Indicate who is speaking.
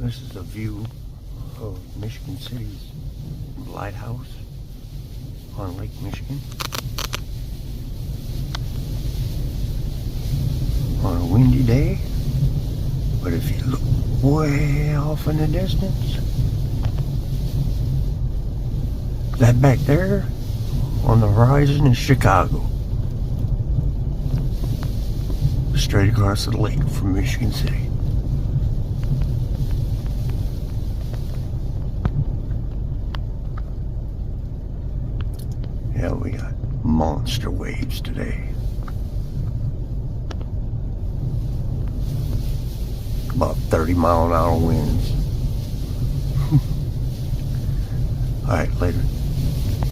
Speaker 1: This is a view of Michigan City's lighthouse on Lake Michigan. On a windy day, but if you look way off in the distance, that back there on the horizon is Chicago. Straight across the lake from Michigan City. Yeah, we got monster waves today. About 30-mile-an-hour winds. All right, later.